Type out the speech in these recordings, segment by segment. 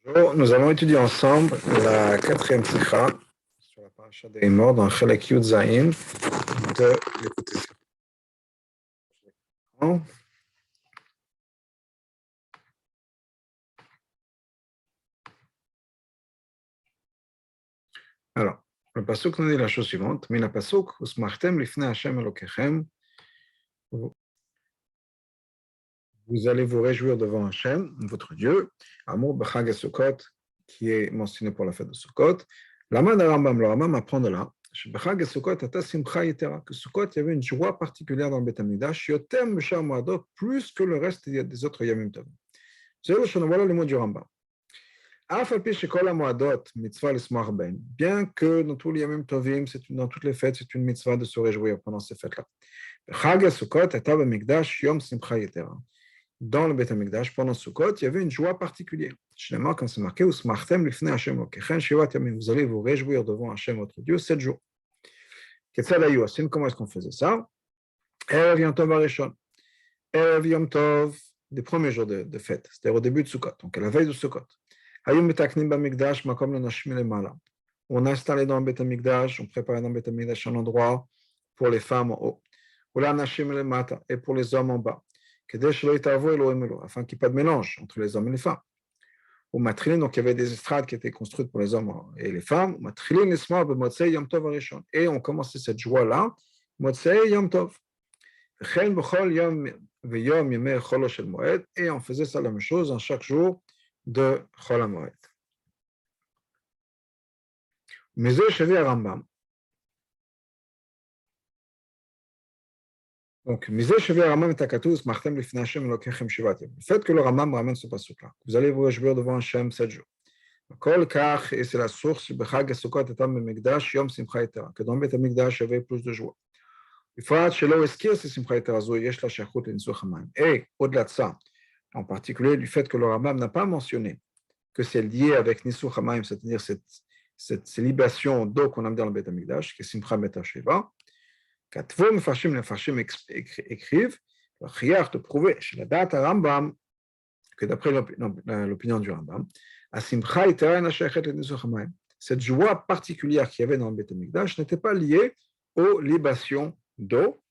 Bonjour, nous allons étudier ensemble la quatrième sikha sur la paracha des morts dans Chelek Yud Zayin de l'Écoute. Alors, le pasuk nous dit la chose suivante: Min pasuk usmachtem lifnei Hashem Elokechem. Vous allez vous réjouir devant Hashem, votre Dieu, Amour B'chag Sukkot, qui est mentionné pour la fête de Sukkot. L'Amad Rambam, le Rambam apprend de là, B'chag Sukkot ata simcha yetera, que Sukkot, il y avait une joie particulière dans le Beth Amikdash, yotem b'shar moadot, plus que le reste des autres Yamim Tovim. C'est voilà le mot du Rambam. Bien que dans tous les Yamim Tovim, dans toutes les fêtes, c'est une mitzvah de se réjouir pendant ces fêtes-là. B'chag Sukkot ata b'mikdash yom simcha yetera. Dans le Beth Amikdash, pendant Sukkot, il y avait une joie particulière. Quand c'est marqué, vous allez vous réjouir devant Hashem, votre Dieu, 7 jours. Comment est-ce qu'on faisait ça? Erev Yom Tov Arishon. Erev Yom Tov, des premiers jours de fête, c'est-à-dire au début de Sukkot, donc à la veille de Sukkot. On a installé dans le Beth Amikdash, on préparait dans le Beth Amikdash un endroit pour les femmes en haut, et pour les hommes en bas, afin qu'il n'y ait pas de mélange entre les hommes et les femmes. Donc il y avait des estrades qui étaient construites pour les hommes et les femmes. Et on commençait cette joie-là, et on faisait ça la même chose en chaque jour de Chol HaMoed. Mais Rambam. Donc, le fait que le Rambam ramène ce pasuk-là, vous allez vous réjouir devant Hashem 7 jours. Et c'est la source que dans le Beth Amikdash, il y avait plus de joie. Et au-delà de ça, en particulier du fait que le Rambam n'a pas mentionné que c'est lié avec Nisuch HaMayim, c'est-à-dire cette libation d'eau qu'on a dans le Beth Amikdash, qui est Simcha Bet HaSheva. Les Mefarshim écrivent, de prouver chez la date à Rambam, que d'après l'opinion du Rambam, cette joie particulière qu'il y avait dans le Beth Amikdash n'était pas liée aux libations d'eau,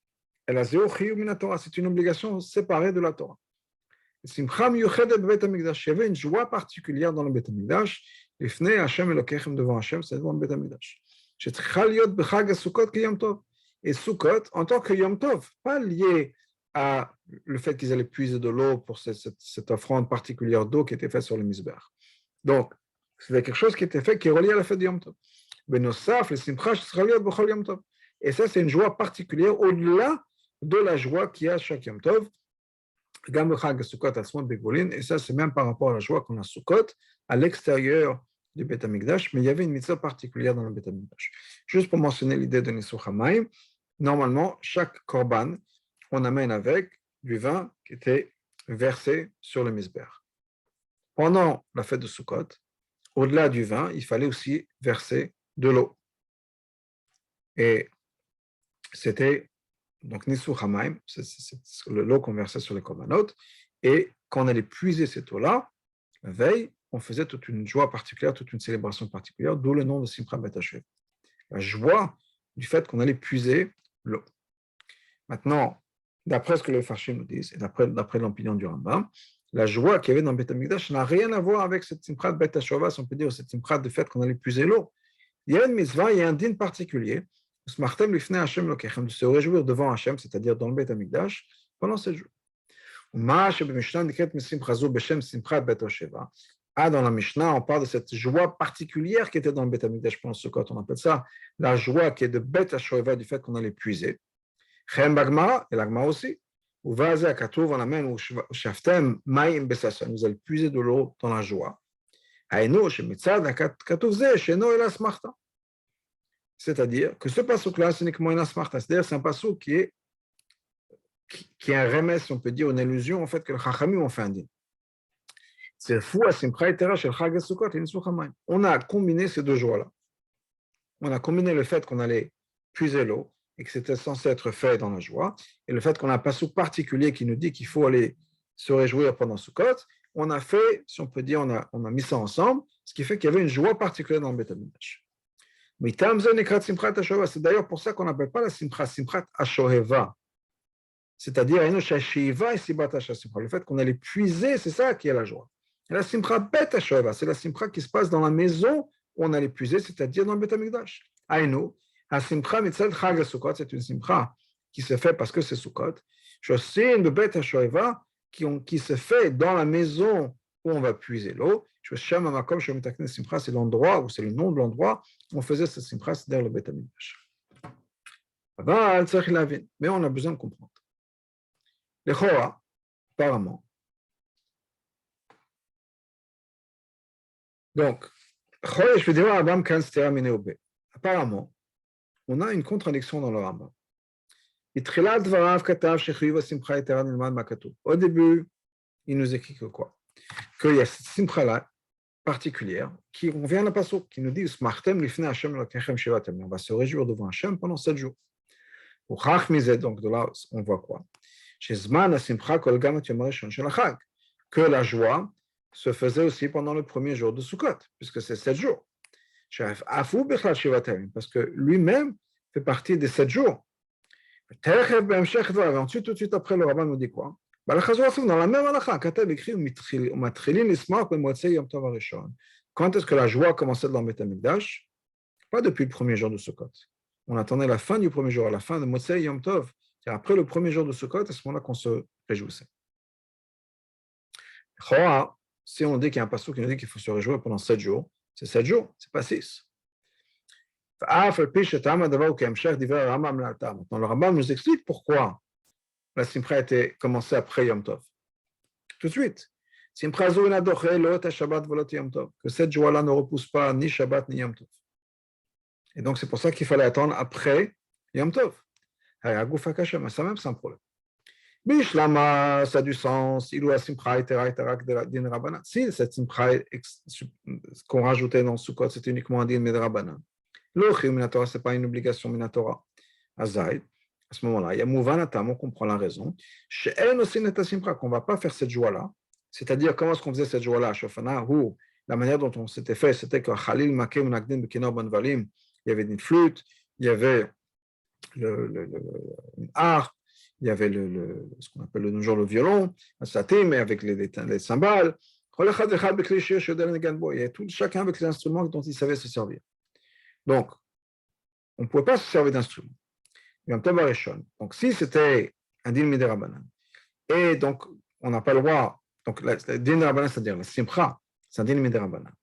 c'est une obligation séparée de la Torah. Il y avait une joie particulière dans le Beth Amikdash, devant Hashem, c'est devant le Beth Amikdash. Et Sukkot, en tant que Yom Tov, pas lié à le fait qu'ils allaient puiser de l'eau pour cette offrande particulière d'eau qui était faite sur le Mizbeach. Donc, c'était quelque chose qui était fait, qui est relié à la fête de Yom Tov. Et ça, c'est une joie particulière au-delà de la joie qu'il y a à chaque Yom Tov. Et ça, c'est même par rapport à la joie qu'on a Sukkot à l'extérieur du Beth Amikdash, mais il y avait une mitzvah particulière dans le Beth Amikdash. Juste pour mentionner l'idée de Nisuch HaMayim, normalement, chaque korban, on amène avec du vin qui était versé sur le Mizbeach. Pendant la fête de Sukkot, au-delà du vin, il fallait aussi verser de l'eau. Et c'était donc Nisuch HaMayim, c'est l'eau qu'on versait sur les korbanot. Et quand on allait puiser cette eau-là, la veille, on faisait toute une joie particulière, toute une célébration particulière, d'où le nom de Simcha Bet HaSheva. La joie du fait qu'on allait puiser l'eau. Maintenant, d'après ce que les Farshim nous disent, et d'après l'opinion du Rambam, la joie qu'il y avait dans le Beth Amikdash n'a rien à voir avec cette Simcha Bet HaSheva, si on peut dire, cette Simcha du fait qu'on allait puiser l'eau. Il y a une mitzvah, il y a un din particulier, de se réjouir devant Hashem, c'est-à-dire dans le Beth Amikdash, pendant 7 jours. Dans la Mishnah, on parle de cette joie particulière qui était dans le Beth Amikdash pendant Sukkot. On appelle ça la joie qui est de Bet HaShoeva, du fait qu'on allait puiser. Chem Bagmara, et l'Agmara aussi. Vous allez puiser de l'eau dans la joie. C'est-à-dire que ce passouk-là, c'est uniquement une asmarta. C'est-à-dire c'est un passouk qui est un remède, si on peut dire, une allusion en fait que le Chachamim ont fait un din. C'est fou à Simcha Yetera shel Chag HaSukkot et Nisuch HaMayim. On a combiné ces deux joies-là. On a combiné le fait qu'on allait puiser l'eau et que c'était censé être fait dans la joie, et le fait qu'on a un passouk particulier qui nous dit qu'il faut aller se réjouir pendant Sukkot, on a fait, si on peut dire, on a mis ça ensemble, ce qui fait qu'il y avait une joie particulière dans le Beth Amikdash. C'est d'ailleurs pour ça qu'on n'appelle pas la Simchat Ashoheva. C'est-à-dire, le fait qu'on allait puiser, c'est ça qui est la joie. Et la Simcha Bet Ashoheva, c'est la Simcha qui se passe dans la maison où on allait puiser, c'est-à-dire dans le Beth Amikdash. Aïnou, la Simcha Mitzad Chag Sukkot, c'est une Simcha qui se fait parce que c'est Sukkot. Shosin Bet Ashoheva, qui se fait dans la maison où on va puiser l'eau. C'est l'endroit, ou c'est le nom de l'endroit où on faisait cette simcha, c'est derrière le Beth Amikdash. Mais on a besoin de comprendre. Les Chora, apparemment. Donc, apparemment, on a une contradiction dans le Rambam. Au début, il nous écrit que quoi? Qu'il y a cette simcha-là particulière qui revient à la pasuk, qui nous dit on va se réjouir devant Hachem pendant 7 jours. Donc de là, on voit quoi? Que la joie se faisait aussi pendant le premier jour de Sukkot, puisque c'est 7 jours. Parce que lui-même fait partie des 7 jours. Ensuite, tout de suite après, le rabbin nous dit quoi? Dans la même halakha, Katav écrit quand est-ce que la joie commençait dans le Beth Amikdash? Pas depuis le premier jour de Sukkot. On attendait la fin du premier jour, à la fin de Motsei Yom Tov. C'est après le premier jour de Sukkot, à ce moment-là qu'on se réjouissait. Si on dit qu'il y a un pasuk qui nous dit qu'il faut se réjouir pendant 7 jours, c'est 7 jours, c'est pas 6. Maintenant, le Rambam nous explique pourquoi la Simcha a été commencée après Yom Tov. Tout de suite. Que cette joie-là ne repousse pas ni Shabbat ni Yom Tov. Et donc, c'est pour ça qu'il fallait attendre après Yom Tov. Ça même, c'est un problème. Bishlama, ça a du sens. Si cette Simcha qu'on rajoutait dans Sukkot, c'était uniquement un din Midrabanan. L'Ochim Minatora, ce n'est pas une obligation Minatora. Azaïd. À ce moment-là, il y a Mouvanatam, on comprend la raison. Chez elle aussi, qu'on ne va pas faire cette joie-là. C'est-à-dire, comment est-ce qu'on faisait cette joie-là à Shofana, où la manière dont on s'était fait, c'était que Khalil Makem Nagdim Bekinor Banvalim, il y avait une flûte, il y avait une harpe, il y avait ce qu'on appelle le violon, un satim, avec les cymbales. Il y a chacun avec les instruments dont il savait se servir. Donc, on ne pouvait pas se servir d'instruments. Donc, si c'était un din midirabanan, et donc on n'a pas le droit, donc le din midirabanan, c'est-à-dire la simcha, c'est un din midirabanan,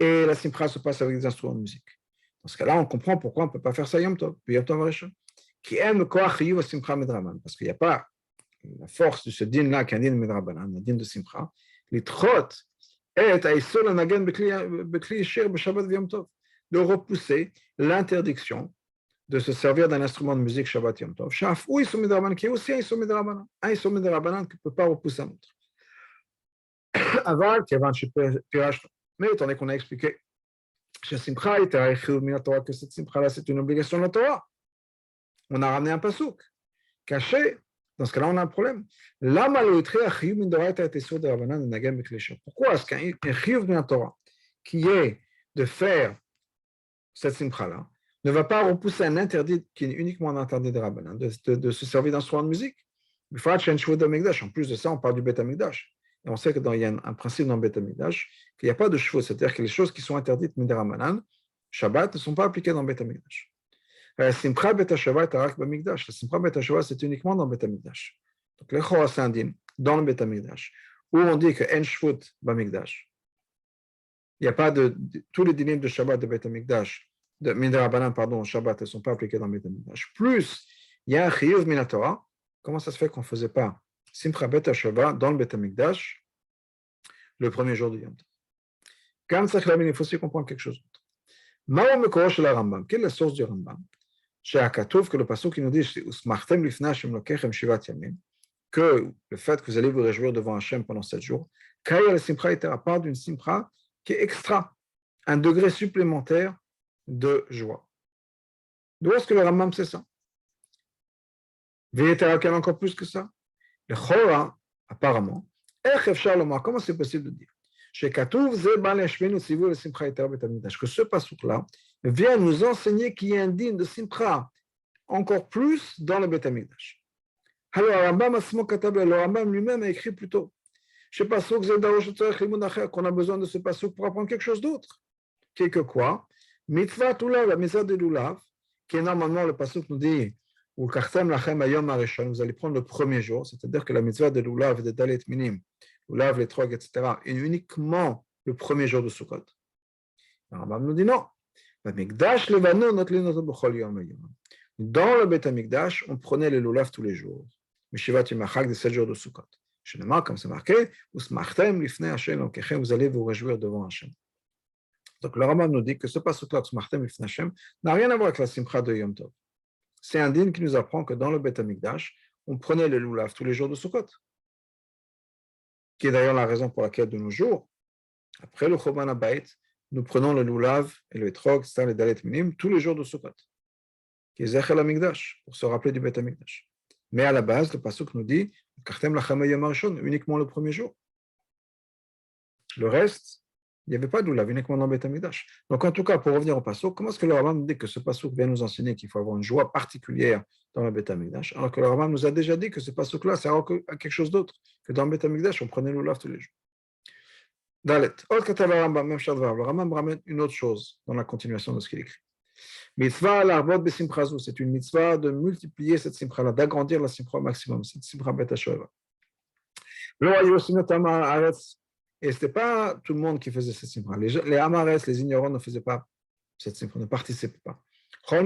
et la simcha se passe avec des instruments de musique. Dans ce cas-là, on comprend pourquoi on ne peut pas faire ça Yom Tov, puis Yom Tov Rishon, qui aime le koach chiyuv simcha midirabanan, parce qu'il n'y a pas la force de ce din-là qu'un din midirabanan, un din de simcha, l'itchot et aïsol anagan bekli shir b'shabbat v'Yom Tov, de repousser l'interdiction de se servir d'un instrument de musique Shabbat Yom Tov, qui est aussi un Issom Midrabanan qui ne peut pas repousser un autre. Mais étant donné qu'on a expliqué que cette simcha-là, c'est une obligation de la Torah, on a ramené un pasouk caché. Dans ce cas-là, on a un problème. Pourquoi est-ce qu'un chiyuv de la Torah, qui est de faire cette simcha-là, ne va pas repousser un interdit qui est uniquement un interdit de Rabbanan, de se servir d'instruments de musique. En plus de ça, on parle du Beth Amikdash. Et on sait qu'il y a un principe dans le Beth Amikdash qu'il n'y a pas de chevaux, c'est-à-dire que les choses qui sont interdites de Rabbanan, Shabbat, ne sont pas appliquées dans le Beth Amikdash. La Simcha Bet HaShabbat Arak Bamikdash. La Simcha Bet HaShabbat, c'est uniquement dans le Beth Amikdash. Donc, les Chora, c'est un din dans le Beth Amikdash, où on dit que En Shvut Bamikdash. Il n'y a pas tous les dinim de Shabbat de Beth Amikdash, de Midrabanan, pardon, Shabbat, ne sont pas appliqués dans le Beth Amikdash. Plus, il y a un Chiyuv Minatora. Comment ça se fait qu'on ne faisait pas Simcha Bet HaShabbat dans le Beth Amikdash le premier jour du Yom Tov? Quand ça il faut aussi comprendre quelque chose d'autre. Ma'o Mekoro shel Rambam. Quelle est la source du Rambam? Chez Akatouf, que le passage qui nous dit que le fait que vous allez vous réjouir devant Hachem pendant 7 jours, Kaya la Simcha était à part d'une Simcha qui est extra, un degré supplémentaire de joie. D'où est-ce que le Rambam sait ça? Véhétera encore plus que ça. Le Chora, apparemment, Comment c'est possible de dire que ce passouk-là vient nous enseigner qu'il y a un digne de Simcha encore plus dans le Beth Amikdash. Alors, le Rambam lui-même a écrit plus tôt qu'on a besoin de ce passouk pour apprendre quelque chose d'autre. Quelque quoi Mitzvah Tulav, la mitzvah de Lulav, qui est normalement le passouk nous dit vous allez prendre le premier jour, c'est-à-dire que la mitzvah de Lulav, de Dalet Minim, Lulav, les trogs, etc., est uniquement le premier jour de Sukkot. Le Rambam nous dit non. Dans le Beth Amikdash, on prenait le Lulav tous les jours. Mishivat Yimachak de 7 jours de Sukkot. Comme c'est marqué, vous allez vous réjouir devant Hashem. Donc le Rambam nous dit que ce passouk-là, n'a rien à voir avec la simcha de Yom Tov. C'est un din qui nous apprend que dans le Beth Amikdash, on prenait le Lulav tous les jours de Sukkot, qui est d'ailleurs la raison pour laquelle de nos jours, après le Choban Habayit, nous prenons le Lulav et le Etrog, c'est-à-dire les Dalet Minim, tous les jours de Sukkot, qui est Zechel Amikdash, pour se rappeler du Beth Amikdash. Mais à la base, le pasuk nous dit uniquement le premier jour. Le reste, il n'y avait pas de Lulav, uniquement dans le Beth Amikdash. Donc en tout cas, pour revenir au pasuk, comment est-ce que le Rambam nous dit que ce pasuk vient nous enseigner qu'il faut avoir une joie particulière dans le Beth Amikdash, alors que le Rambam nous a déjà dit que ce pasuk-là sert à quelque chose d'autre, que dans le Beth Amikdash, on prenait le Lulav tous les jours. Dalet, le Rambam ramène une autre chose dans la continuation de ce qu'il écrit. Mitzvah l'arbot besimchazu, c'est une mitzvah de multiplier cette simcha-là, d'agrandir la simcha au maximum, cette simcha bet hasheva. Et ce n'était pas tout le monde qui faisait cette simcha. Les amaretz, les ignorants ne faisaient pas cette simcha, ne participaient pas. Ou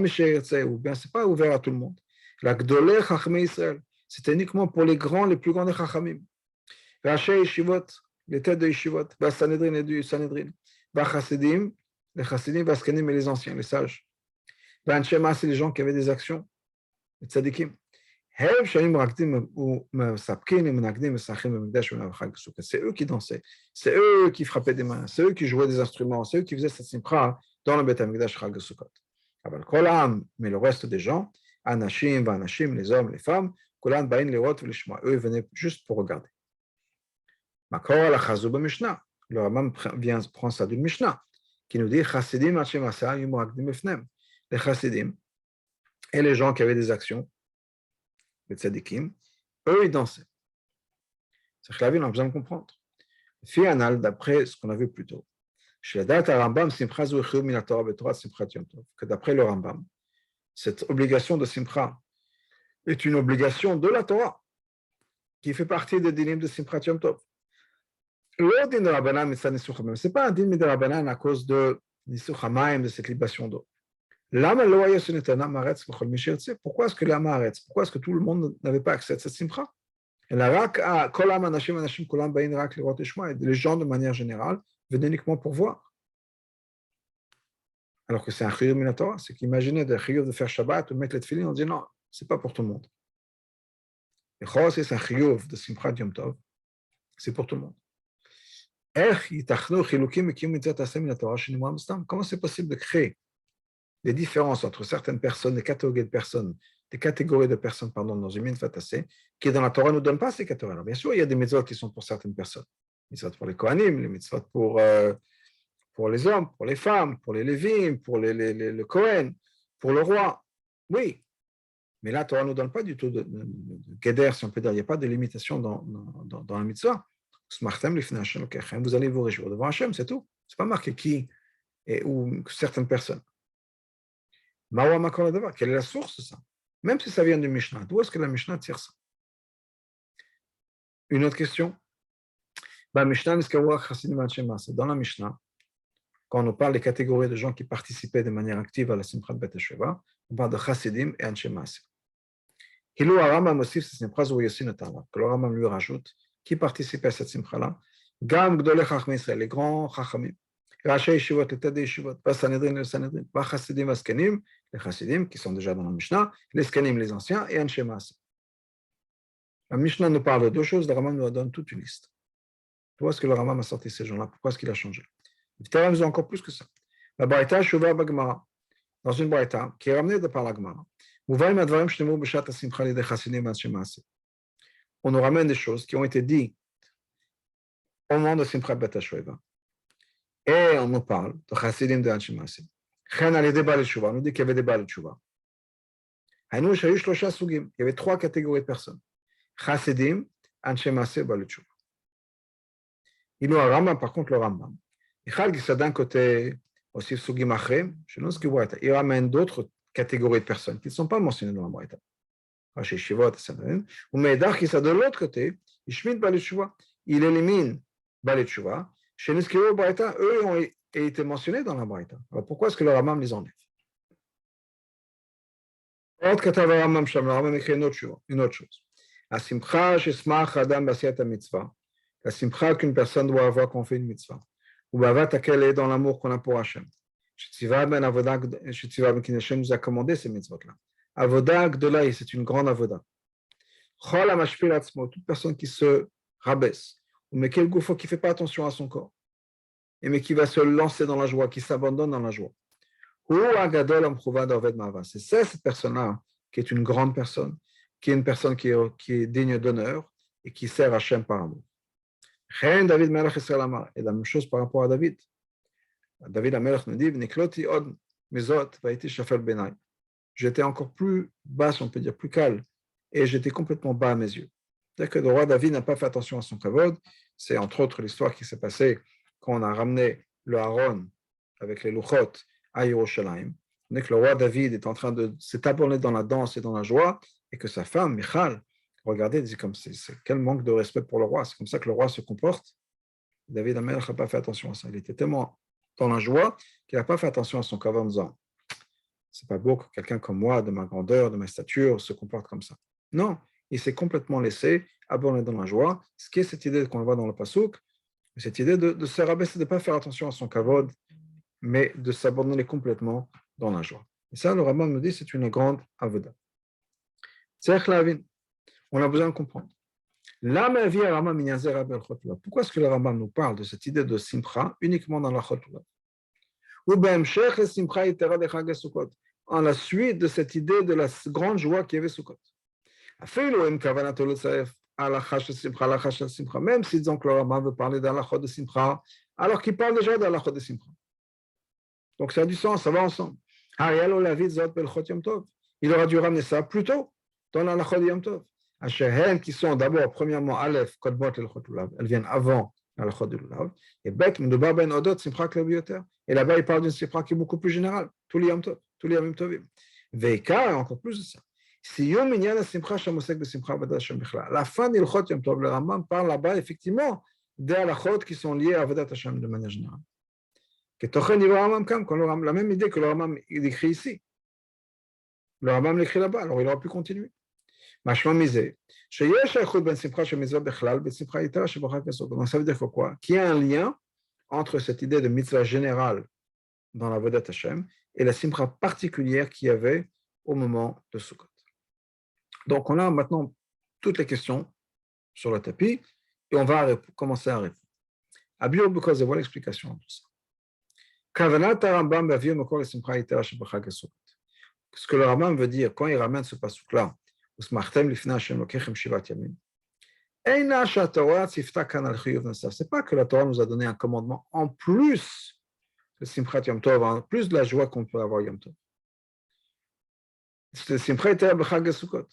bien ce n'est pas ouvert à tout le monde. La gdoleh chachmei Israël, c'était uniquement pour les grands, les plus grands des chachamim. Raché yeshivot, les têtes de yeshivot, Sanhedrin et du Sanhedrin, Chassidim, les chassidim, Vaskanim et les anciens, les sages. Banshema, c'est les gens qui avaient des actions, les tzadikim. C'est eux qui dansaient, c'est eux qui frappaient des mains, c'est eux qui jouaient des instruments, c'est eux qui faisaient cette simcha dans le Beth Amikdash Chag Sukkot. Mais le reste des gens, Anashim, Vanashim, les hommes, les femmes, eux venaient juste pour regarder. Le Rambam prend ça d'une Mishnah qui nous dit Chassidim les Chassidim et les gens qui avaient des actions, les tzadikim, eux ils dansaient. C'est que la vie, on a besoin de comprendre. Fianal, d'après ce qu'on a vu plus tôt, que d'après le Rambam, cette obligation de Simcha est une obligation de la Torah qui fait partie des dinim de Simchat Yom Tov. Ce n'est pas un din de Rabbanan à cause de Nisuch HaMayim, de cette libation d'eau. Pourquoi est-ce que pourquoi est-ce que tout le monde n'avait pas accès à cette simcha? Les gens, de manière générale, venaient uniquement pour voir. Alors que c'est un chiyuv min Torah, c'est qu'imaginez de chiyuv de faire Shabbat ou mettre les tefillin, on dit non, c'est pas pour tout le monde. Et c'est un chiyuv de Simchat Yom Tov, c'est pour tout le monde. Comment c'est possible de créer des différences entre certaines personnes, des catégories de personnes, dans une mitzvah tassée, qui dans la Torah ne nous donne pas ces catégories. Alors, bien sûr, il y a des mitzvot qui sont pour certaines personnes. Les mitzvot pour les Kohanim, les mitzvot pour les hommes, pour les femmes, pour les Lévim, pour le Kohen, pour le roi. Oui. Mais la Torah ne nous donne pas du tout de guéder, si on peut dire. Il n'y a pas de limitation dans la mitzvah. Vous allez vous réjouir devant Hachem, c'est tout. Ce n'est pas marqué qui ou certaines personnes. Quelle est la source de ça? Même si ça vient du Mishnah, d'où est-ce que la Mishnah tire ça? Une autre question. Dans la Mishnah, quand on parle des catégories de gens qui participaient de manière active à la Simchat Bet Hasheva, on parle de Chassidim et Anshe Maaseh. Que le Rambam lui rajoute qui participait à cette Simcha-là, Gam Gdolei Chachmei Israël, les grands Chachamim, Raché Yeshivot, les têtes des Yeshivot, Sanhedrin, les Sanhedrin, Chassidim, Askenim, les Chassidim qui sont déjà dans la Mishnah, les Skanim, les anciens, et Anshe Maaseh. La Mishnah nous parle de deux choses, le Rambam nous donne toute une liste. Pourquoi est-ce que le Rambam a sorti ces gens-là? Pourquoi est-ce qu'il a changé? Le Torah nous a encore plus que ça. La Braïta Shuvah Bagmara, dans une Braïta qui est ramenée de par la Gemara, on nous ramène des choses qui ont été dites au moment de Simchat Bet HaShoeva. Et on nous parle de Chassidim de Anshe Maasim. Chen al yedei Baal Teshuva, on nous dit qu'il y avait des Baal Teshuva. Hainu shayu shlosha sugim, il y avait 3 catégories de personnes. Chassidim, Anshe Maaseh, Baal Teshuva. Il nous a Rambam, par contre, le Rambam. Michal qui d'un côté aussi sugim achrem, chez nous, il ramène d'autres catégories de personnes qui ne sont pas mentionnées dans la Braïta. Rashi Shivot, ou Meidach qui de l'autre côté, Ishmit Baal Teshuva, il élimine Baal Teshuva. Chez Niskiro Braïta, eux ont été mentionnés dans la Braïta. Alors pourquoi est-ce que le Rambam les enlève? Le Rambam écrit une autre chose. La simcha shesmach adam b'asiyat mitzvah. La simcha qu'une personne doit avoir quand on fait une mitzvah. Ou bavat akel est dans l'amour qu'on a pour Hachem. Shetziva ben avoda, Shetziva ben Hashem nous a commandé ces mitzvot-là. Avoda gdola, c'est une grande avoda. Chol hamashpil atzmo, toute personne qui se rabaisse. Mais quel goufo qui ne fait pas attention à son corps, mais qui va se lancer dans la joie, qui s'abandonne dans la joie. C'est ça, cette personne-là, qui est une grande personne, qui est une personne qui est digne d'honneur et qui sert Hachem par amour. Et la même chose par rapport à David. David Amelech nous dit, j'étais encore plus bas, on peut dire plus calme, et j'étais complètement bas à mes yeux. C'est-à-dire que le roi David n'a pas fait attention à son kavod. C'est entre autres l'histoire qui s'est passée quand on a ramené le Aaron avec les Luchot à Yerushalayim. On que le roi David est en train de s'abandonner dans la danse et dans la joie, et que sa femme, Michal, regardez, dit comme c'est quel manque de respect pour le roi. C'est comme ça que le roi se comporte. David Amelech n'a pas fait attention à ça. Il était tellement dans la joie qu'il n'a pas fait attention à son kavod en disant c'est pas beau que quelqu'un comme moi, de ma grandeur, de ma stature, se comporte comme ça. Non. Il s'est complètement laissé abandonner dans la joie. Ce qui est cette idée qu'on voit dans le Passouk, cette idée de se rabaisser, de ne pas faire attention à son kavod, mais de s'abandonner complètement dans la joie. Et ça, le Rambam nous dit, c'est une grande avoda. On a besoin de comprendre. Pourquoi est-ce que le Rambam nous parle de cette idée de simcha uniquement dans la chotula? Ou en la suite de cette idée de la grande joie qu'il y avait Sukkot. Même si disons que le Rambam veut parler d'Alachot de Simcha, alors qu'il parle déjà d'Alachot de Simcha. Donc ça a du sens, ça va ensemble. Il aura dû ramener ça plus tôt dans l'Alachot de Yom Tov. Qui sont d'abord, premièrement, Aleph, Kodbot et Lulav, elles viennent avant l'Alachot de Lulav, et Bet, Mdouba Ben Odot, Simcha Klabioter. Et là-bas, il parle d'une Simcha qui est beaucoup plus générale, tous les Yom Tov, tous les Yom Tovim. Veika, encore plus de ça. La fin d'Ilchot Yom Tov, le Rambam parle là-bas effectivement des halachot qui sont liés à Avodat Hashem de manière générale. La même idée que le Rambam écrit ici. Le Rambam l'écrit là-bas, alors il aurait pu continuer. Donc ça veut dire quoi? Qu'il y a un lien entre cette idée de mitzvah générale dans la Avodat Hashem et la simcha particulière qu'il y avait au moment de Sukkot. Donc, on a maintenant toutes les questions sur le tapis et on va commencer à répondre. Abiyur Bukhoz, voilà l'explication de tout ça. Ce que le Rambam veut dire quand il ramène ce pasuk-là, c'est pas que la Torah nous a donné un commandement en plus de Simchat Yom Tov, en plus de la joie qu'on peut avoir Yom Tov. C'est Simchat Sukkot,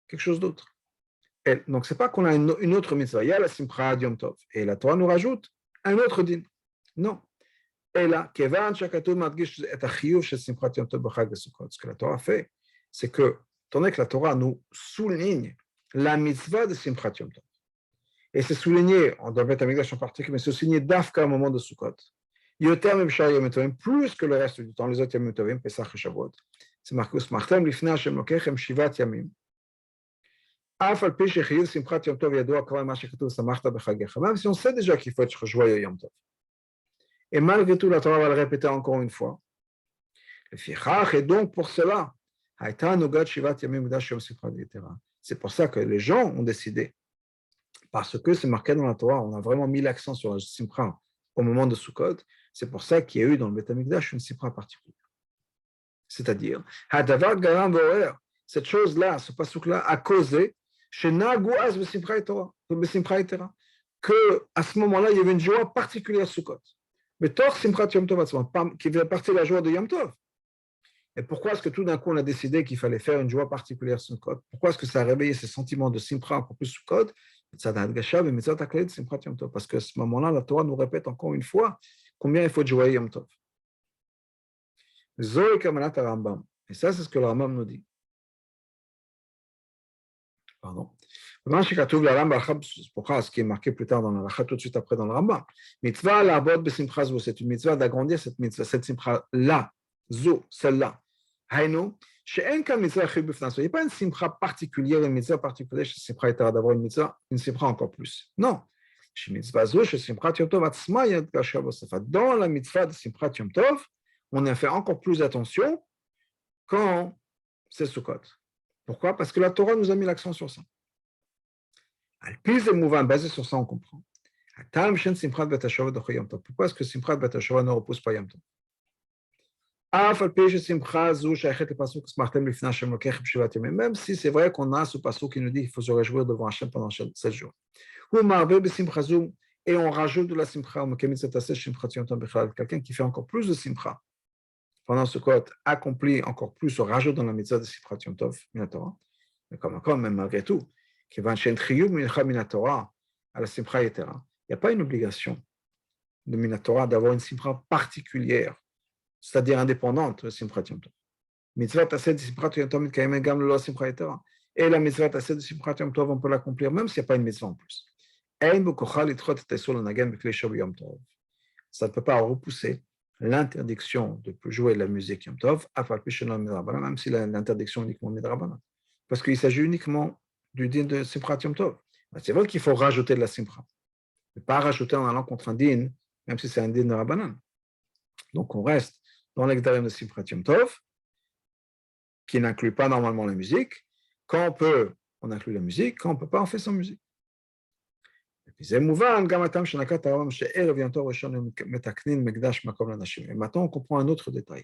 quelque chose d'autre. Et donc, ce n'est pas qu'on a une autre mitzvah. Il y a la Simchat Yom Tov. Et la Torah nous rajoute un autre din. Non. Et là, ce que la Torah fait, c'est que, étant donné que la Torah nous souligne la mitzvah de Simchat Yom Tov, et c'est souligné, on doit mettre un migdash en particulier, mais c'est souligné d'Afka au moment de Sukkot, Yoter Mebshar Yom Tovim, plus que le reste du temps, les autres Yom Tovim, Pesach et Shavuot, c'est marqué Usmachtem Lifnei Hashem Lokechem Shivat Yamim. Af al pi shechiyud Simchat Yom Tov yadoua kavah ma shekatuv Samachta bechagecha. Même si on sait déjà qu'il faut être joyeux Yom Tov. Et malgré tout, la Torah va le répéter encore une fois. Et donc, pour cela, c'est pour ça que les gens ont décidé, parce que c'est marqué dans la Torah, on a vraiment mis l'accent sur la Simcha au moment de Sukkot, c'est pour ça qu'il y a eu dans le Beth Amikdash une Simcha particulière. C'est-à-dire, cette chose-là, ce pasuk-là, a causé que qu'à ce moment-là, il y avait une joie particulière Sukkot. Mais Tor Simchat Yom Tov, qui faisait partie de la joie de Yom Tov. Et pourquoi est-ce que tout d'un coup, on a décidé qu'il fallait faire une joie particulière Sukkot? Pourquoi est-ce que ça a réveillé ces sentiments de Simcha encore plus Sukkot? Parce qu'à ce moment-là, la Torah nous répète encore une fois combien il faut de joie Yom Tov. Zoé Kamanat Rambam. Et ça, c'est ce que le Rambam nous dit. Pardon. Pourquoi ce qui est marqué plus tard dans la Lacha, tout de suite après dans le Rambam. Mitzvah l'abod besimcha zo, c'est une mitzvah d'agrandir cette mitzvah, cette simcha-là, zo, celle-là. Haïno, she'en kan mitzvah chiyuv b'fnaso. Il n'y a pas une simcha particulière, une mitzvah particulière chez simcha etara, d'avoir une mitzvah encore plus. Non. Chez mitzvah zo, chez simcha yom tov, atzma yad gasha b'sefa. Dans la mitzvah de simcha yom tov, on a fait encore plus attention quand c'est Sukkot. Pourquoi? Parce que la Torah nous a mis l'accent sur ça. Plus émouvant, basé sur ça, on comprend. Pourquoi est-ce que Simchat Bet HaShavua ne repousse pas Yom Tov? Même si c'est vrai qu'on a ce passage qui nous dit qu'il faut se réjouir devant Hachem pendant 7 jours. Et on rajoute de la Simcha, quelqu'un qui fait encore plus de Simcha pendant ce côté accomplit encore plus, on rajoute dans la mitzvah de Simchat Yom Tov, mais comme même malgré tout, il n'y a pas une obligation de Minatora d'avoir une simcha particulière, c'est-à-dire indépendante de Simchat Yom Tov. Mitzvah Taseh de Simchat Yom Tov, et la mitzvah Taseh de Simchat Yom Tov, on peut l'accomplir même s'il n'y a pas une mitzvah en plus. Ça ne peut pas repousser l'interdiction de jouer de la musique Yom Tov, même si l'interdiction est uniquement Midrabanan. Parce qu'il s'agit uniquement du din de Simchat Yom Tov. C'est vrai qu'il faut rajouter de la Simcha, mais pas rajouter en allant contre un din, même si c'est un din de Rabbanan. Donc on reste dans l'extérieur de Simchat Yom Tov, qui n'inclut pas normalement la musique. Quand on peut, on inclut la musique. Quand on ne peut pas, on fait sans musique. Et maintenant, on comprend un autre détail.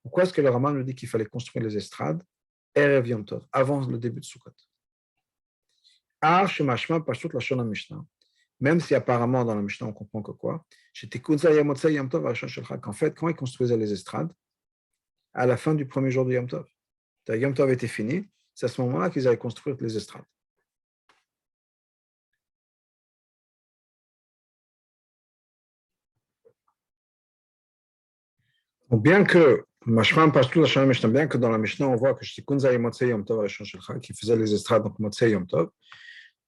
Pourquoi est-ce que le Rambam nous dit qu'il fallait construire les estrades Erev Yom Tov, avant le début de Sukkot? Même si apparemment dans la Mishnah on comprend que quoi? Qu'en fait, quand ils construisaient les estrades, à la fin du premier jour de Yom Tov, Yom Tov était fini, c'est à ce moment-là qu'ils allaient construire les estrades. Donc, bien que bien que dans la Mishnah on voit que qui faisait les estrades donc Motzei Yom Tov.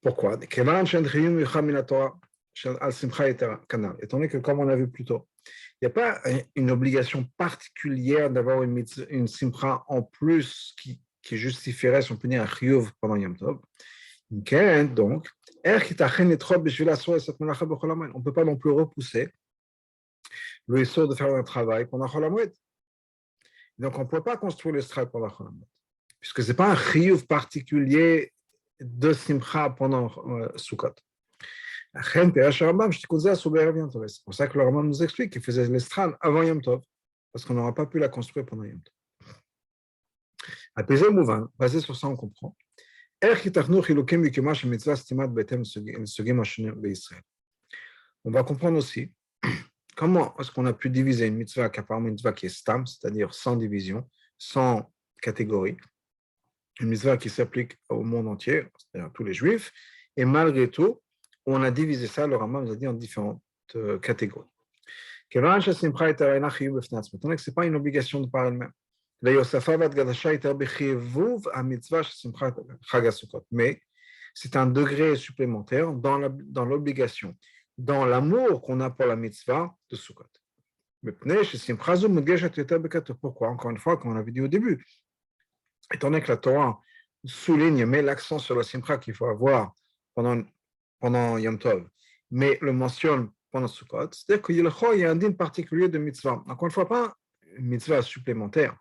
Pourquoi? Étant donné que, comme on a vu plus tôt, il n'y a pas une obligation particulière d'avoir une simcha en plus qui justifierait, si on peut dire, un chiyuv pendant Yom Tov. Donc, on ne peut pas non plus repousser le issur de faire un travail pendant Chol HaMoed. Donc, on ne peut pas construire l'estrade pendant Chol HaMoed, puisque ce n'est pas un chiyuv particulier de simcha pendant Sukkot. C'est pour ça que le Rambam nous explique qu'il faisait l'estrade avant Yom Tov, parce qu'on n'aura pas pu la construire pendant Yom Tov. Apaiser mouvant, basé sur ça, on comprend. On va comprendre aussi comment est-ce qu'on a pu diviser une mitzvah qui apparemment une mitzvah qui est stam, c'est-à-dire sans division, sans catégorie, une mitzvah qui s'applique au monde entier, c'est-à-dire à tous les juifs, et malgré tout, on a divisé ça, le Rambam nous a dit en différentes catégories. Maintenant que ce n'est pas une obligation de par elle-même. Mais c'est un degré supplémentaire dans l'obligation, dans l'amour qu'on a pour la mitzvah de Sukkot. Pourquoi? Encore une fois, comme on avait dit au début, étant donné que la Torah souligne, met l'accent sur la simcha qu'il faut avoir pendant Yom Tov, mais le mentionne pendant Sukkot, c'est-à-dire qu'il y a un din particulier de mitzvah. Encore une fois, pas une mitzvah supplémentaire,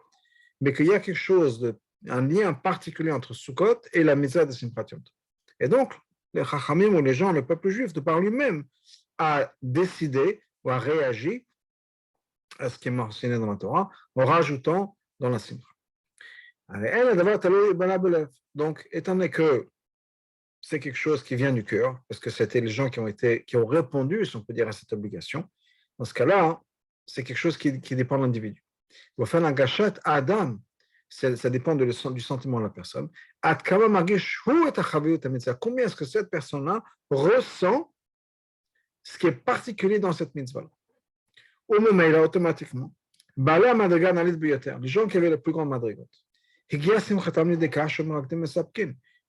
mais qu'il y a quelque chose, un lien particulier entre Sukkot et la mitzvah de Simchat Yom Tov. Et donc, les Chachamim ou les gens, le peuple juif, de par lui-même, a décidé ou a réagi à ce qui est mentionné dans la Torah en rajoutant dans la simcha. Donc, étant donné que c'est quelque chose qui vient du cœur, parce que c'était les gens qui ont répondu, si on peut dire, à cette obligation. Dans ce cas-là, hein, c'est quelque chose qui dépend de l'individu. Faire un gachat à Adam, ça dépend du sentiment de la personne. Combien est-ce que cette personne-là ressent ce qui est particulier dans cette mitzvah-là? Au moment là, automatiquement, les gens qui avaient la plus grande madrigot,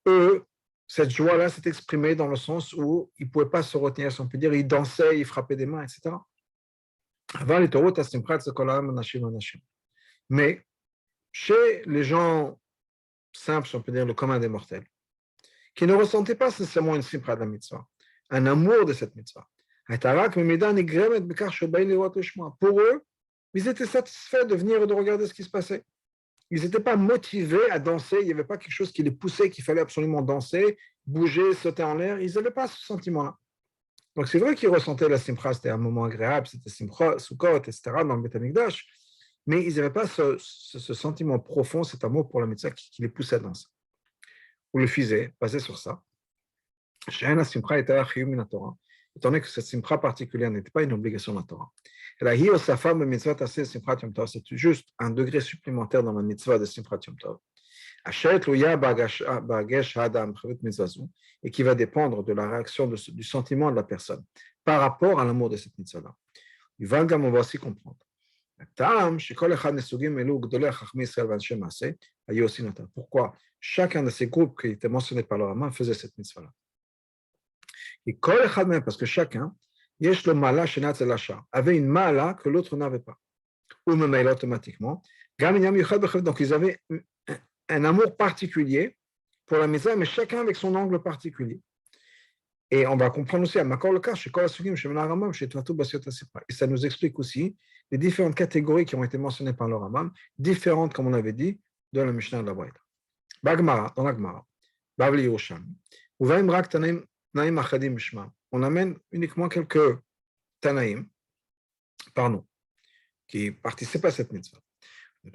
eux, cette joie-là s'est exprimée dans le sens où ils ne pouvaient pas se retenir, si on peut dire, ils dansaient, ils frappaient des mains, etc. Mais chez les gens simples, si on peut dire, le commun des mortels, qui ne ressentaient pas nécessairement une simcha de la mitzvah, un amour de cette mitzvah. Pour eux, ils étaient satisfaits de venir et de regarder ce qui se passait. Ils n'étaient pas motivés à danser, il n'y avait pas quelque chose qui les poussait, qu'il fallait absolument danser, bouger, sauter en l'air, ils n'avaient pas ce sentiment-là. Donc c'est vrai qu'ils ressentaient la simcha, c'était un moment agréable, c'était simcha, sukkot, etc., dans le Beth Amikdash, mais ils n'avaient pas ce sentiment profond, cet amour pour la mitzvah qui les poussait à danser. Ou le faisaient, basé sur ça. Étant donné que cette simcha particulière n'était pas une obligation de la Torah. C'est juste un degré supplémentaire dans la mitzvah de Simchat Yom Tov. Et qui va dépendre de la réaction du sentiment de la personne par rapport à l'amour de cette mitzvah-là. On va aussi comprendre. Pourquoi chacun de ces groupes qui étaient mentionnés par le Rambam faisait cette mitzvah-là. Et parce que chacun avait une mala que l'autre n'avait pas. Ou même automatiquement. Donc ils avaient un amour particulier pour la mitzvah, mais chacun avec son angle particulier. Et on va comprendre aussi, et ça nous explique aussi les différentes catégories qui ont été mentionnées par le Rambam, différentes, comme on l'avait dit, dans la Mishnah de la Braïta. Bagmara, dans la Gemara, Bavli Yerushalmi, on amène uniquement quelques Tanaïm, qui participent à cette mitzvah. Et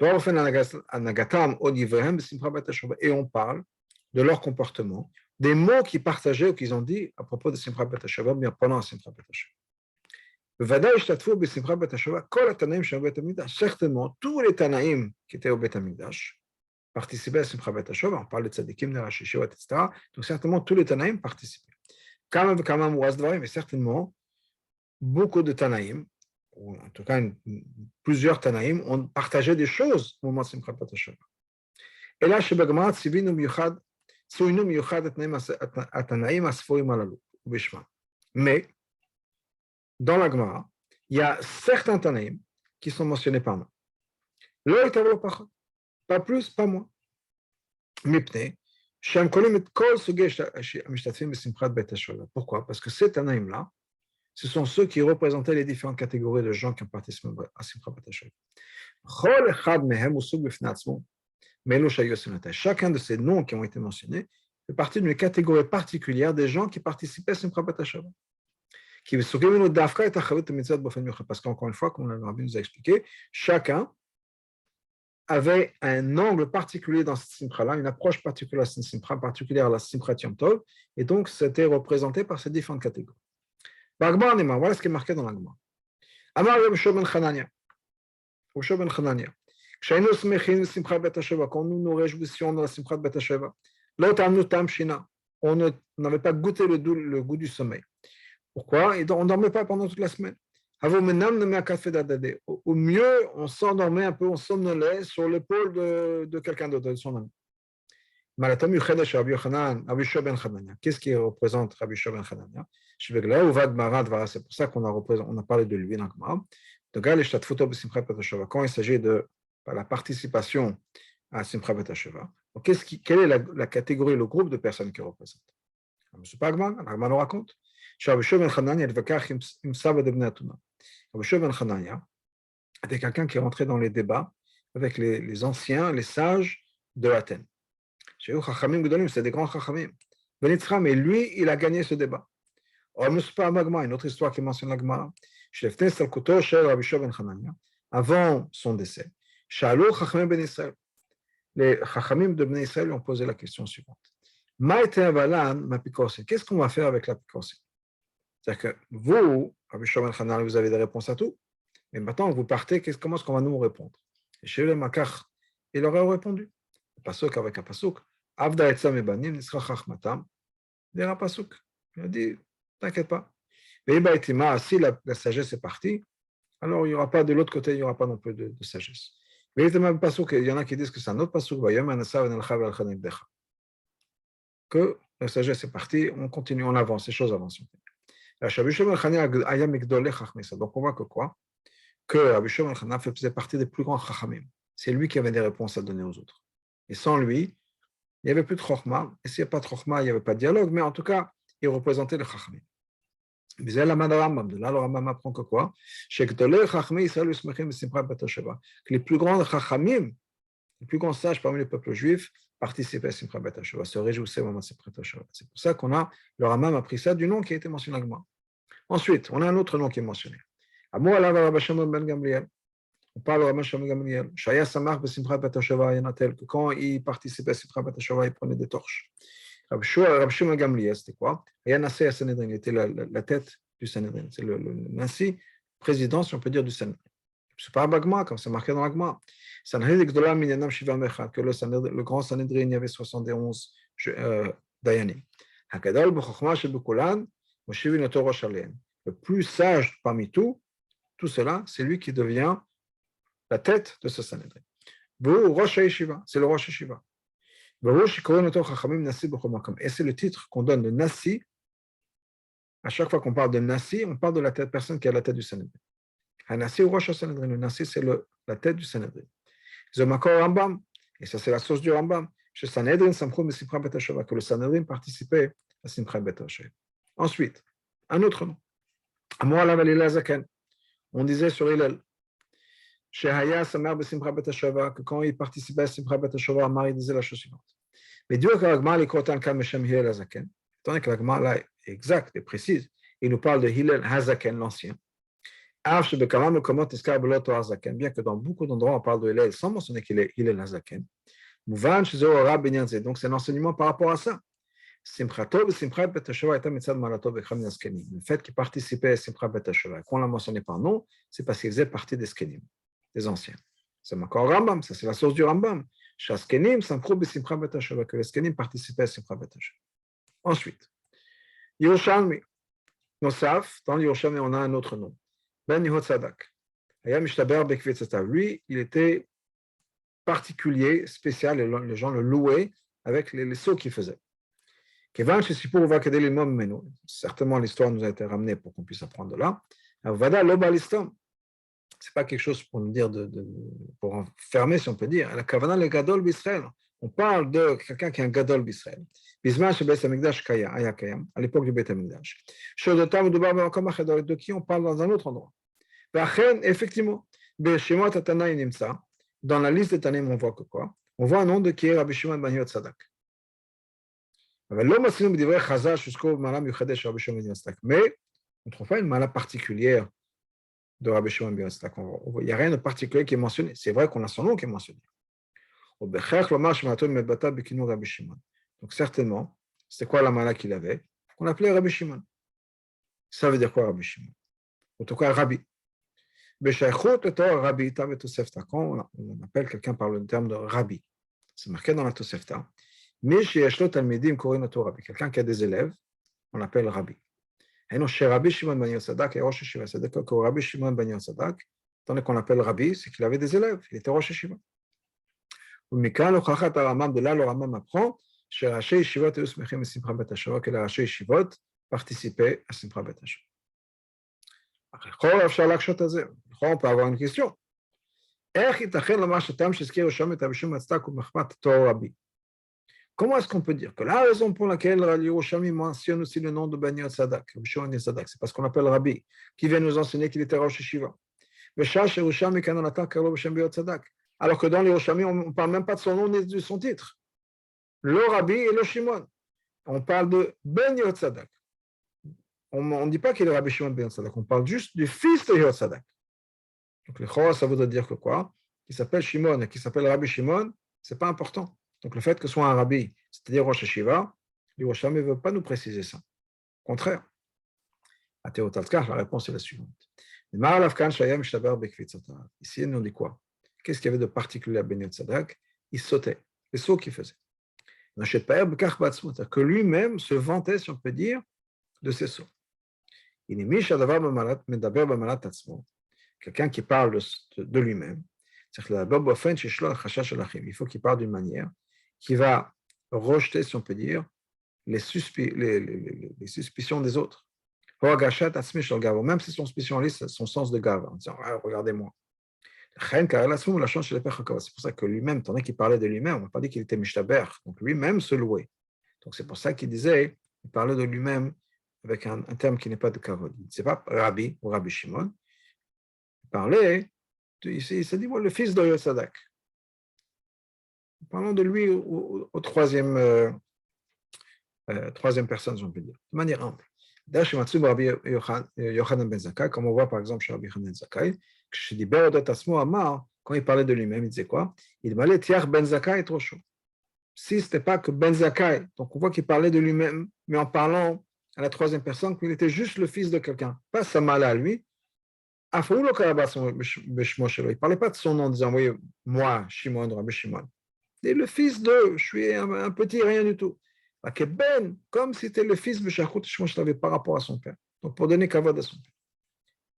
on parle de leur comportement, des mots qu'ils partageaient ou qu'ils ont dit à propos de Simchat Bet HaShavah, bien pendant Simchat Bet HaShavah. Certainement, tous les Tanaïm qui étaient au Bet HaMikdash participaient à Simchat Bet HaShavah. On parle de Tzadikim, de Rashishot, etc. Donc certainement, tous les Tanaïm participaient. Mais certainement, beaucoup de Tanaïm, ou en tout cas plusieurs Tanaïm, ont partagé des choses au moment de Simchat Bet HaShavah. Et là, chez Bagmara, mais dans la Gemara, il y a certains Tanaïm qui sont mentionnés par moi. Pas plus, pas moins. Pourquoi? Parce que ces Tanaïm-là, ce sont ceux qui représentaient les différentes catégories de gens qui ont participé à Simchat Bet HaShavah. Chacun de ces noms qui ont été mentionnés fait partie d'une catégorie particulière des gens qui participaient à Simchat Bet HaShavah. Parce qu'encore une fois, comme le Rabbi nous a expliqué, chacun avait un angle particulier dans cette simcha-là, une approche particulière à cette simcha, particulière à la Simchat Yom Tov, et donc c'était représenté par ces différentes catégories. Voilà ce qui est marqué dans la Gemara. Amar Rabbi Shua ben Chanania. Quand nous nous réjouissions dans la Simchat Bet HaShavah, on n'avait pas goûté le goût du sommeil. Pourquoi? On ne dormait pas pendant toute la semaine. Au mieux, on s'endormait un peu, on somnolait sur l'épaule de quelqu'un d'autre, de son ami. Qu'est-ce qui représente Rabbi Shua ben Chanania? C'est pour ça qu'on a parlé de lui dans la Gemara. Quand il s'agit de la participation à Simchat Bet HaShavah, quelle est la catégorie, le groupe de personnes qui représentent? M. Pagman, Agman nous raconte. Rabbi Shua ben Chanania était quelqu'un qui rentrait dans les débats avec les anciens, les sages de Athènes. C'est des grands chachamim. Et lui, il a gagné ce débat. Une autre histoire qui mentionne la Gemara. Avant son décès, les chachamim de Ben Israël lui ont posé la question suivante. Qu'est-ce qu'on va faire avec l'apicurcine? C'est-à-dire que vous, Rabbi Shimon ben Chananel, vous avez des réponses à tout, mais maintenant vous partez, comment est-ce qu'on va nous répondre? Et chez le Makach, il aurait répondu. Pasuk avec un pasuk. Avda etzam ebanim nisra chachmatam. Il dira pasuk. Il a dit, t'inquiète pas. Mais si la sagesse est partie, alors il n'y aura pas de l'autre côté, il n'y aura pas non plus de sagesse. Mais il y en a qui disent que c'est un autre pasuk. Que la sagesse est partie, on continue, on avance, les choses avancent. Donc on voit que quoi? Que Rabbi Shimon ben Chananel faisait partie des plus grands chachamim. C'est lui qui avait des réponses à donner aux autres. Et sans lui, il n'y avait plus de chokhma. Et s'il n'y a pas de chokhma, il n'y avait pas de dialogue, mais en tout cas, il représentait le chachamim. Mais là, le Rambam apprend que quoi? Que les plus grands chachamim, les plus grands sages parmi les peuples juifs, participaient à Simchat Bet HaShavua, se réjouissaient au moment de Simchat HaShavua. C'est pour ça qu'on a, le Rambam a pris ça du nom qui a été mentionné à Gemara. Ensuite, on a un autre nom qui est mentionné. Amor alav Rabbi Shimon ben Gamliel. On parle de Rabbi Shimon ben Gamliel. Shaya Samach beSimchat Bet HaShavua Yanatel, que quand il participait à Simchat Bet HaShavua, il prenait des torches. Rabbi Shimon ben Gamliel, c'était quoi? Yanasé à Sanhedrin, il était la tête du Sanhedrin. C'est le Nassi, président, si on peut dire, du Sanhedrin. C'est pas Bagma, comme c'est marqué dans l'Agma. Sanhedrin Gdola Minyanam Shiva Mechad, que le grand Sanhedrin, il y avait 71 Dayanim. Hakadol B'chokhma Shebekulan, Moshivin Oto Rosh Alehem. Le plus sage parmi tout cela, c'est lui qui devient la tête de ce Sanhedrin. Rosh HaYeshiva, c'est le Rosh HaYeshiva. Et c'est le titre qu'on donne de Nassi. À chaque fois qu'on parle de Nassi, on parle de la personne qui est à la tête du Sanhedrin. Nassi ou Rosh HaSanhedrin, le Nassi, c'est la tête du Sanhedrin. Zomakor Rambam, et ça c'est la source du Rambam, chez Sanhedrin, Samchou Simchat Bet HaShavua, que le Sanhedrin participait à Simchat Bet HaShavua. Ensuite, un autre nom. Amor alav Hillel Zaken. On disait sur Hillel, chez Haya Samer Besimchat Bet HaShavua, que quand il participait à Simchat Bet HaShavua, Amar, il disait la chose suivante. Mais Dieu que l'Agma l'écoutait en cas Meshem Hillel Zaken, étant donné que l'Agma là est exact et précise, il nous parle de Hillel Hazaken, l'ancien. Bien que dans beaucoup d'endroits on parle de Hillel sans mentionner qu'il est Hillel Hazaken. Donc c'est un enseignement par rapport à ça. Le fait qu'il participait à Simchat Bet HaShavua, qu'on l'a mentionné par nom, c'est parce qu'il faisait partie des Skenim, des anciens. C'est encore Rambam, ça c'est la source du Rambam. Que les Skenim participaient à Simchat Bet HaShavua. Ensuite, Yerushalmi, Nosaf, dans le Yerushalmi on a un autre nom. Ben Yehud Sadak. Lui, il était particulier, spécial, et les gens le louaient avec les sauts qu'il faisait. Certainement, l'histoire nous a été ramenée pour qu'on puisse apprendre de là. C'est pas quelque chose pour nous dire pour enfermer, si on peut dire. La Kavana le Gadol d'Israël. On parle de quelqu'un qui est un Gadol d'Israël. À l'époque du Beit HaMikdash. De qui on parle dans un autre endroit. Effectivement, dans la liste des Tanim, on voit que quoi? On voit un nom de qui est Rabbi Shimon ben Yochai Tzadak. Mais on ne trouve pas une mala particulière de Rabbi Shimon ben Yochai Tzadak. Il n'y a rien de particulier qui est mentionné. C'est vrai qu'on a son nom qui est mentionné. Donc certainement, c'était quoi la mala qu'il avait? Qu'on appelait Rabbi Shimon. Ça veut dire quoi Rabbi Shimon? En tout cas, Rabbi. Quand on appelle quelqu'un par le terme de Rabbi, c'est marqué dans la Tosefta. Quelqu'un qui a des élèves, on l'appelle Rabbi. C'est-à-dire que Rabbi Shimon ben Yochai Tzadak, tant qu'on l'appelle Rabbi, c'est qu'il avait des élèves, il était Rosh Yeshiva. De là, le Rambam apprend que les Rashi Yeshivot participaient à Simchat Bet HaShavua. On peut avoir une question. Comment est-ce qu'on peut dire que la raison pour laquelle Yerushalmi mentionne aussi le nom de Ben Yochai Tzadak, c'est parce qu'on appelle Rabbi, qui vient nous enseigner qu'il était Rosh Yeshiva. Alors que dans Yerushalmi, on ne parle même pas de son nom ni de son titre. Le Rabbi et le Shimon. On parle de Ben Yochai Tzadak. On ne dit pas qu'il est Rabbi Shimon ben Yochai Tzadak, on parle juste du fils de Yochai Tzadak. Donc le Chora, ça voudrait dire que quoi? Qui s'appelle Shimon et qui s'appelle Rabbi Shimon, ce n'est pas important. Donc le fait que ce soit un Rabbi, c'est-à-dire Rosh Yeshiva, Yerushalmi ne veut pas nous préciser ça. Au contraire. À Théotalkar, la réponse est la suivante. Ici, on dit quoi? Qu'est-ce qu'il y avait de particulier à Ben Yotzadak? Il sautait, les sauts qu'il faisait. Que lui-même se vantait, si on peut dire, de ses sauts. Quelqu'un qui parle de lui-même, il faut qu'il parle d'une manière qui va rejeter, si on peut dire, les suspicions des autres. Même si son spécialiste, son sens de gave, en disant regardez-moi. C'est pour ça que lui-même, tandis qu'il parlait de lui-même, on n'a pas dit qu'il était mishtaber, donc lui-même se louait. Donc c'est pour ça qu'il disait, il parlait de lui-même avec un terme qui n'est pas de kavod. Ce n'est pas Rabbi ou Rabbi Shimon. Il parlait, il s'est dit, le fils de Yotzadak. Parlons de lui au troisième personne, si on peut dire, de manière ample. Comme on voit par exemple chez Rabbi Yochanan ben Zakkai, quand il parlait de lui-même, il disait quoi? Il m'allait Tiach ben Zakkai est trop chaud. Si ce n'était pas que ben Zakkai, donc on voit qu'il parlait de lui-même, mais en parlant à la troisième personne, qu'il était juste le fils de quelqu'un, pas sa mala à lui. Il ne parlait pas de son nom en disant, oui, moi, Shimon, Rabbi Shimon. Et le fils de, je suis un petit rien du tout. Ben, comme si c'était le fils de Shachut Shmosh par rapport à son père. Donc, pour donner kavod à son père.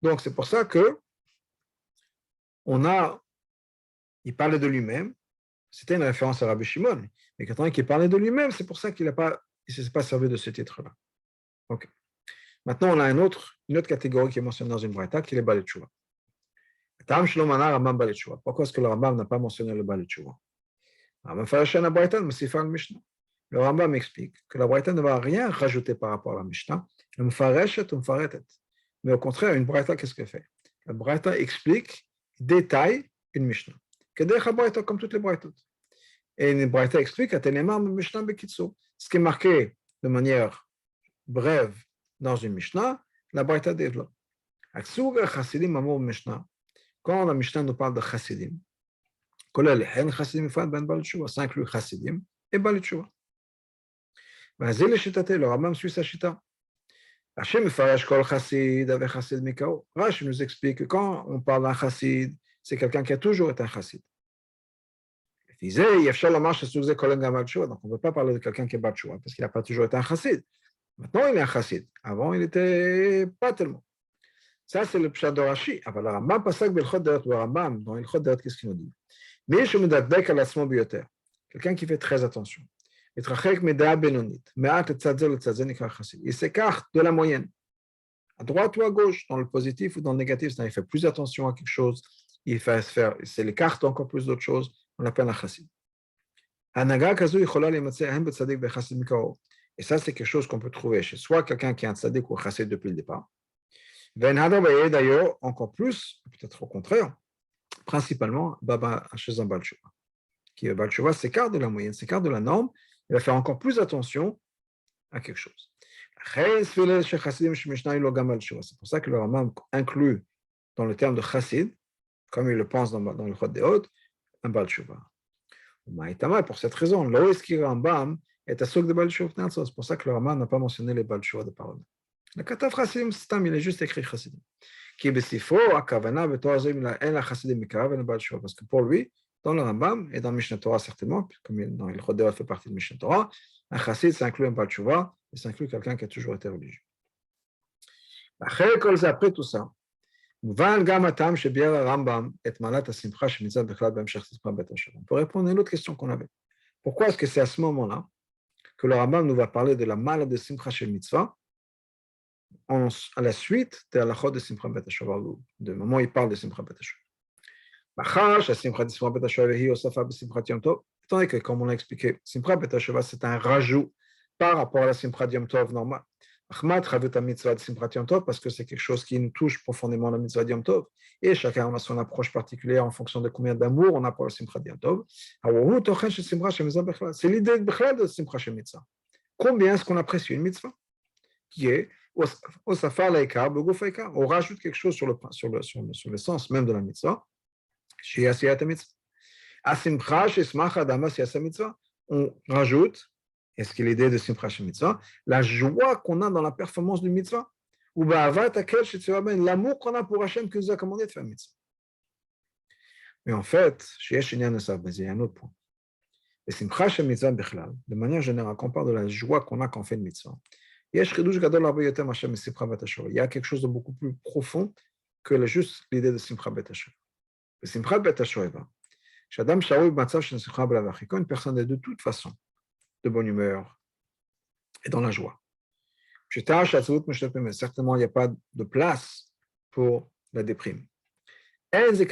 Donc, c'est pour ça que il parlait de lui-même. C'était une référence à Rabbi Shimon. Mais quand il parlait de lui-même, c'est pour ça qu'il ne s'est pas servi de ce titre-là. Okay. Maintenant, on a une autre catégorie qui est mentionnée dans une braïta, qui est le Balei Tshuva. Pourquoi est-ce que le Rambam n'a pas mentionné le Balei Tshuva? Le Rambam explique que la braïta ne va rien rajouter par rapport à la Mishnah. Mais au contraire, une braïta, qu'est-ce qu'elle fait? La braïta explique, détaille une Mishnah. Comme toutes les braïtas. Et une braïta explique, ce qui est marqué de manière brève dans une Mishnah, la braïta développe. Quand la Mishnah nous parle de chassidim, ça inclut chassidim et Balei Tshuva. Le Rambam suit sa chita. Rashi nous explique que quand on parle d'un chassid, c'est quelqu'un qui a toujours été un chassid. Donc on ne peut pas parler de quelqu'un qui est Balei Tshuva parce qu'il n'a pas toujours été un chassid. Maintenant il est un chassid. Avant il n'était pas tellement. Ça c'est le pshat de Rashi. Le Rambam pasak b'ilchot deret, le Rambam dans l'ilchot deret, qu'est-ce qu'il nous dit? Quelqu'un qui fait très attention. Il s'écarte de la moyenne, à droite ou à gauche, dans le positif ou dans le négatif, il fait plus attention à quelque chose, il s'écarte encore plus d'autres choses, on appelle un chassid. Et ça, c'est quelque chose qu'on peut trouver chez soit quelqu'un qui est un tzaddik ou un chassid depuis le départ. D'ailleurs, encore plus, peut-être au contraire, principalement chez un Balei Tshuva. Qui Balei Tshuva s'écarte de la moyenne, s'écarte de la norme, il va faire encore plus attention à quelque chose. C'est pour ça que le Rambam inclut dans le terme de chassid, comme il le pense dans le Chod Deot, un Balei Tshuva. Pour cette raison, c'est pour ça que le Rambam n'a pas mentionné les Balei Tshuva de parole. Le Katav Chassidim, il est juste écrit chassidim. Parce que pour lui, dans le Rambam et dans le Mishnah Torah certainement, comme dans le Chod Deot fait partie de Mishnah Torah, un chassid, ça inclut un Balei Tshuva, et ça inclut quelqu'un qui a toujours été religieux. Après tout ça, on peut répondre à une autre question qu'on avait. Pourquoi est-ce que c'est à ce moment-là que le Rambam nous va parler de la mala de Simcha Shel Mitzvah à la suite de la de Simcha Bet HaShoah, du moment où il parle de Simcha Bet HaShoah. Étant donné que, comme on l'a expliqué, Simcha Bet HaShoah, c'est un rajout par rapport à la Simcha Yom Tov normale. Parce que c'est quelque chose qui nous touche profondément la mitzvah Yom Tov. Et chacun a son approche particulière en fonction de combien d'amour on a pour la Simcha Yom Tov. C'est l'idée de Simcha Shel Mitzvah. Combien est-ce qu'on apprécie une mitzvah? Qui est on rajoute quelque chose sur le sens même de la mitzvah. On rajoute Est-ce que l'idée de Simcha Shel Mitzvah, la joie qu'on a dans la performance du mitzvah, ou l'amour qu'on a pour Hachem qui nous a commandé de faire mitzvah. Mais en fait, il y a un autre point. De manière générale, quand on parle de la joie qu'on a quand on fait une mitzvah, il y a quelque chose de beaucoup plus profond que juste l'idée de Simcha Bet Hashem. Simcha Bet Hashem, quand une personne est de toute façon de bonne humeur et dans la joie, certainement il n'y a pas de place pour la déprime. C'est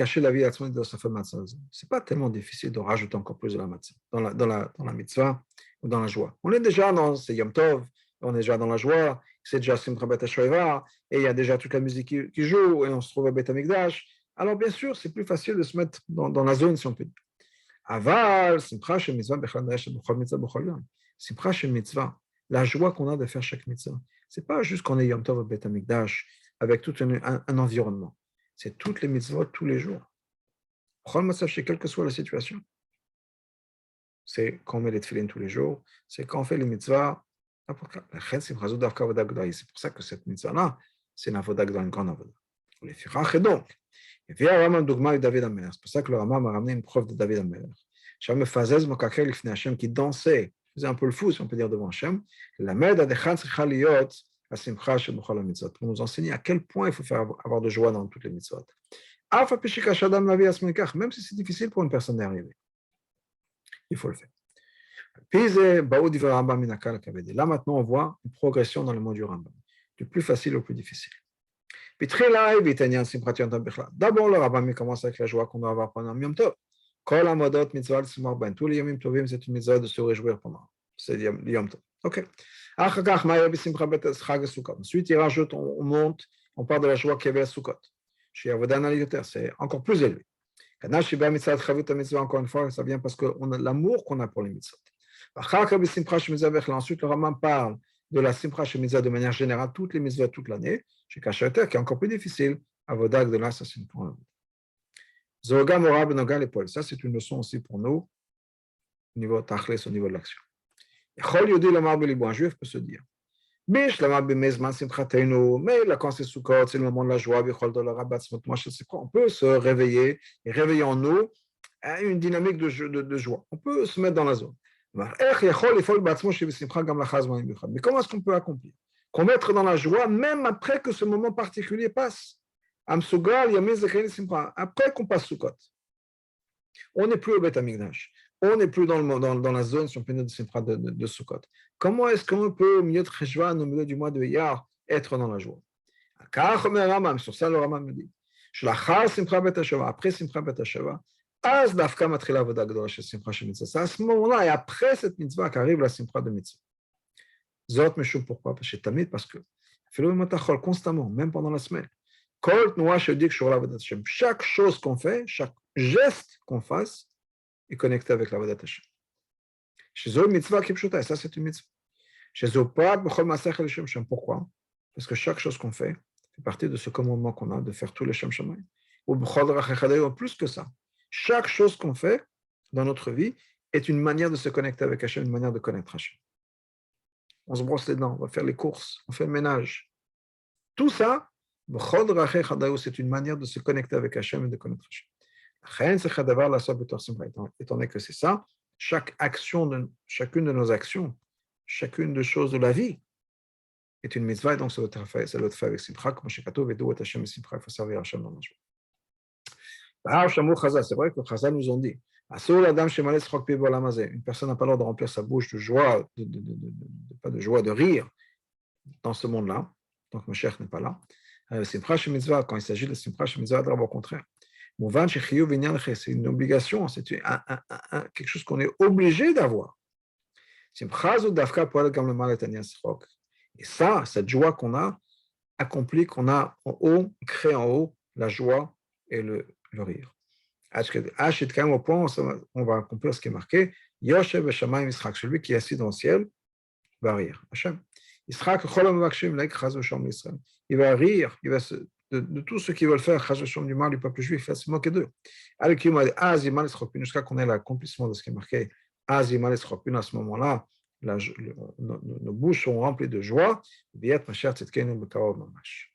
pas tellement difficile de rajouter encore plus de la mitzvah, dans la mitzvah ou dans la joie. On est déjà dans c'est Yom Tov, on est déjà dans la joie, c'est déjà Simcha Bet Hashoeva, et il y a déjà toute la musique qui joue, et on se trouve à Bet Amikdash. Alors bien sûr, c'est plus facile de se mettre dans la zone, si on peut dire. Aval, Simcha Shel Mitzvah, Simcha Shel Mitzvah, la joie qu'on a de faire chaque mitzvah, c'est pas juste qu'on est Yom Tov à Bet Amikdash, avec tout un environnement. C'est toutes les mitzvot tous les jours. Quelle que soit la situation. C'est quand on met les tefillin tous les jours, c'est quand on fait les mitzvahs. C'est pour ça que cette mitzvah-là, c'est une avodah, une grande avodah. Et donc, c'est pour ça que le Rambam m'a ramené une preuve de David Hashem qui dansait, faisait un peu le fou, si on peut dire, devant Hashem. La pour nous enseigner à quel point il faut faire avoir de joie dans toutes les mitzvot. Même si c'est difficile pour une personne d'y arriver, il faut le faire. Là maintenant on voit une progression dans le mot du Rambam, du plus facile au plus difficile. D'abord le Rambam commence avec la joie qu'on doit avoir pendant Yom Tov. Tous les Yomim Tovim, c'est une mitzvah de se réjouir pendant. C'est Yom Tov. Ok. Ensuite, il rajoute, on monte, on parle de la joie qu'il y avait à Sukkot. C'est encore plus élevé. Encore une fois, ça vient parce qu'on a l'amour qu'on a pour les mitzvot. Ensuite, le Rambam parle de la Simcha Shel Mitzvah de manière générale, toutes les mitzvot toute l'année, chez Kashater, qui est encore plus difficile, Avodah de là, ça c'est une point. Ça, c'est une leçon aussi pour nous, au niveau Tachles, au niveau de l'action. Un juif peut se dire, mais là, quand c'est Sukkot, c'est le moment de la joie, on peut se réveiller et réveiller en nous une dynamique de joie. On peut se mettre dans la zone. Mais comment est-ce qu'on peut accomplir? Qu'on mettre dans la joie même après que ce moment particulier passe. Après qu'on passe Sukkot. On n'est plus au Beth Amikdash. On n'est plus dans la zone, si on peut dire, de Sukkot. Comment est-ce qu'on peut, au milieu de Cheshvan, au milieu du mois de Iyar, être dans la joie? Sur ça, le Rambam me dit, après Simcha Bet Hasheva, c'est à ce moment-là, et après cette mitzvah qu'arrive la Simcha de mitzvah. Zot Meshou, pourquoi? Parce que constamment, même pendant la semaine, chaque chose qu'on fait, chaque geste qu'on fasse, est connecté avec la Avodat Hashem. Chez eux, mitzvah kipshuta, et ça c'est une mitzvah. Chez eux, pourquoi? Parce que chaque chose qu'on fait partie de ce commandement qu'on a de faire tous les Shem Shamayim. Ou plus que ça. Chaque chose qu'on fait dans notre vie est une manière de se connecter avec Hashem, une manière de connaître Hashem. On se brosse les dents, on va faire les courses, on fait le ménage. Tout ça, c'est une manière de se connecter avec Hashem et de connaître Hashem. Étant donné que c'est ça, chacune de nos actions, chacune des choses de la vie est une mitzvah, et donc ça doit être fait avec Simcha, comme chez Kato, Vedou et Hashem et Simcha, il faut servir Hashem dans la joie. C'est vrai que les Chazal nous ont dit, une personne n'a pas le droit de remplir sa bouche de joie, pas de joie, de rire dans ce monde-là, donc Moshiach n'est pas là. Simcha chez mitzvah, quand il s'agit de Simcha chez mitzvah, au contraire. C'est une obligation, c'est quelque chose qu'on est obligé d'avoir. Et ça, cette joie qu'on a, accomplit, qu'on a en haut, crée en haut la joie et le rire. Au point, on va accomplir ce qui est marqué, Yoshev Shamayim Yisrak, celui qui est assis dans le ciel, va rire. Hashem. Il va rire, de tout ce qu'ils veulent faire, du mal du peuple juif, il va se moquer d'eux. Jusqu'à qu'on ait l'accomplissement de ce qui est marqué, à ce moment-là, nos bouches sont remplies de joie. Viet Mashiach Tzidkenu B'Karov Mamash.